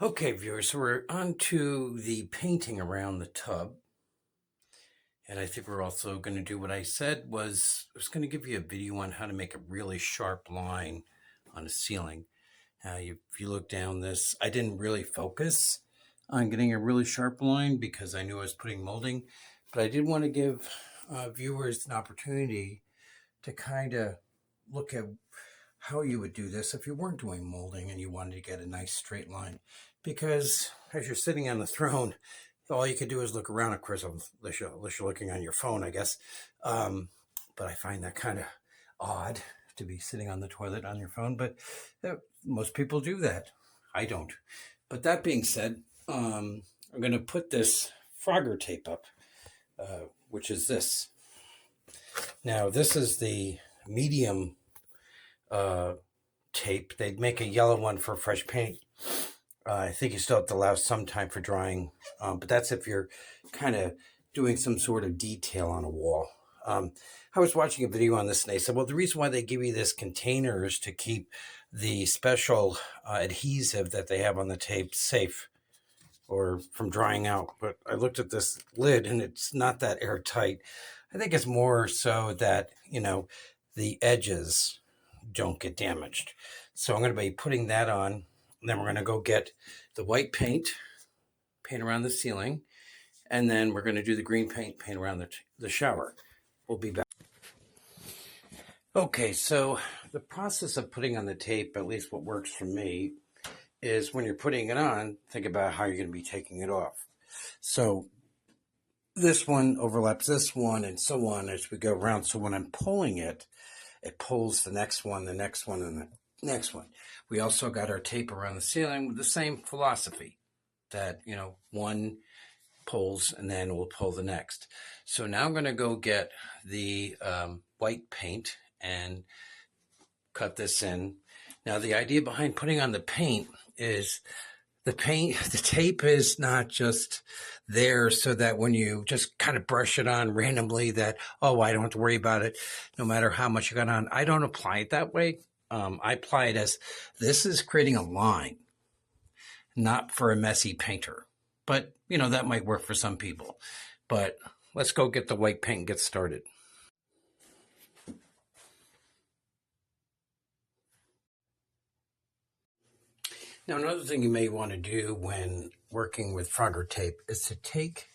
Okay, viewers, so we're on to the painting around the tub. And I think we're also going to do what I said was, I was going to give you a video on how to make a really sharp line on a ceiling. If you look down this, I didn't really focus on getting a really sharp line because I knew I was putting molding, but I did want to give viewers an opportunity to kind of look at how you would do this if you weren't doing molding and you wanted to get a nice straight line. Because as you're sitting on the throne, all you can do is look around, of course, unless you're looking on your phone, I guess. But I find that kind of odd to be sitting on the toilet on your phone, but most people do that. I don't. But that being said, I'm going to put this Frogger tape up, which is this. Now, this is the medium tape. They'd make a yellow one for fresh paint. I think you still have to allow some time for drying, but that's if you're kind of doing some sort of detail on a wall. I was watching a video on this and they said, well, the reason why they give you this container is to keep the special adhesive that they have on the tape safe or from drying out. But I looked at this lid and it's not that airtight. I think it's more so that, the edges don't get damaged. So I'm going to be putting that on. And then we're going to go get the white paint around the ceiling. And then we're going to do the green paint around the shower. We'll be back. Okay, so the process of putting on the tape, at least what works for me, is when you're putting it on, think about how you're going to be taking it off. So this one overlaps this one and so on as we go around. So when I'm pulling it, it pulls the next one, and the next one. We also got our tape around the ceiling with the same philosophy that, one pulls and then we'll pull the next. So now I'm going to go get the white paint and cut this in. Now, the idea behind putting on the paint is the tape is not just there so that when you just kind of brush it on randomly that, oh, I don't have to worry about it no matter how much you got on. I don't apply it that way. I apply it as this is creating a line, not for a messy painter. But, that might work for some people. But let's go get the white paint and get started. Now, another thing you may want to do when working with Frogger tape is to take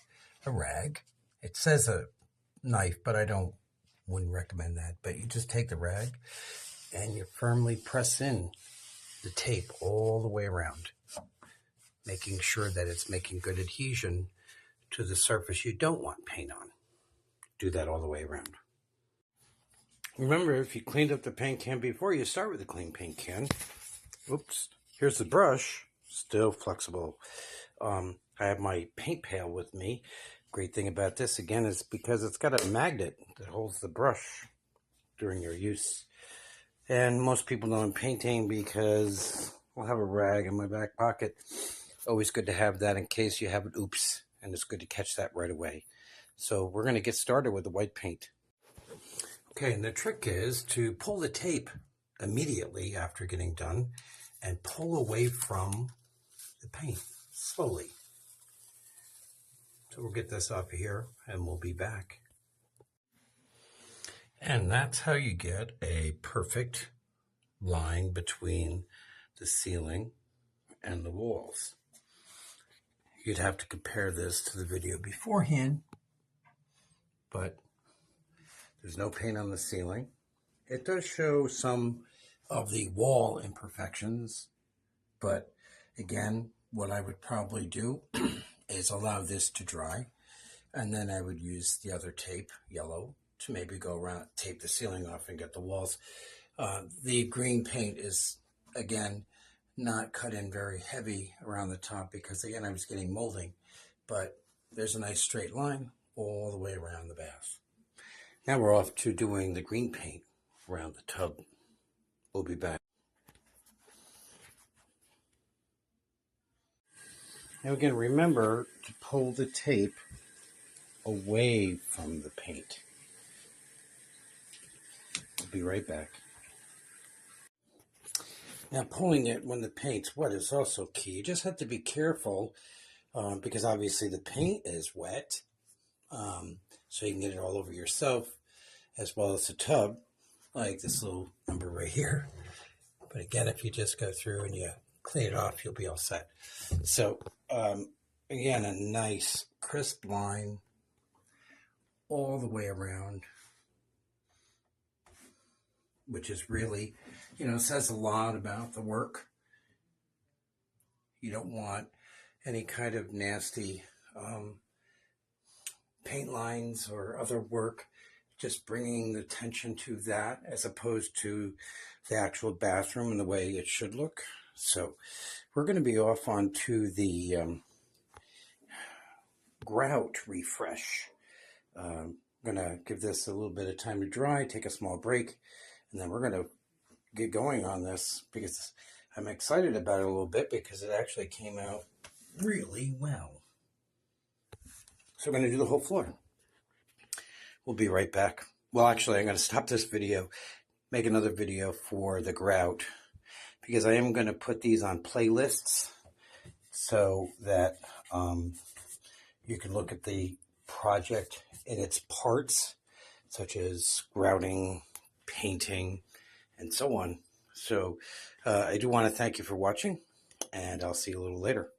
a rag. It says a knife, but wouldn't recommend that. But you just take the rag and you firmly press in the tape all the way around, making sure that it's making good adhesion to the surface you don't want paint on. Do that all the way around. Remember, if you cleaned up the paint can before, you start with a clean paint can. Oops. Here's the brush, still flexible. I have my paint pail with me. Great thing about this, again, is because it's got a magnet that holds the brush during your use. And most people know I'm painting because I'll have a rag in my back pocket. Always good to have that in case you have an oops, and it's good to catch that right away. So we're going to get started with the white paint. Okay, and the trick is to pull the tape immediately after getting done and pull away from the paint slowly. So we'll get this off here and we'll be back. And that's how you get a perfect line between the ceiling and the walls. You'd have to compare this to the video beforehand, but there's no paint on the ceiling. It does show some of the wall imperfections, but again, what I would probably do is allow this to dry, and then I would use the other tape, yellow, to maybe go around, tape the ceiling off and get the walls. The green paint is, again, not cut in very heavy around the top because, again, I was getting molding, but there's a nice straight line all the way around the bath. Now we're off to doing the green paint around the tub. We'll be back. Now again, remember to pull the tape away from the paint. We'll be right back. Now, pulling it when the paint's wet is also key. You just have to be careful because obviously the paint is wet, so you can get it all over yourself as well as the tub, like this little number right here. But again, if you just go through and you clean it off, you'll be all set. So, again, a nice crisp line all the way around, which is really, says a lot about the work. You don't want any kind of nasty paint lines or other work, just bringing the attention to that as opposed to the actual bathroom and the way it should look. So we're going to be off onto the grout refresh. I'm going to give this a little bit of time to dry, take a small break, and then we're going to get going on this because I'm excited about it a little bit because it actually came out really well. So we're going to do the whole floor. We'll be right back. Well, actually, I'm going to stop this video, make another video for the grout, because I am going to put these on playlists so that you can look at the project in its parts, such as grouting, painting, and so on. So I do want to thank you for watching, and I'll see you a little later.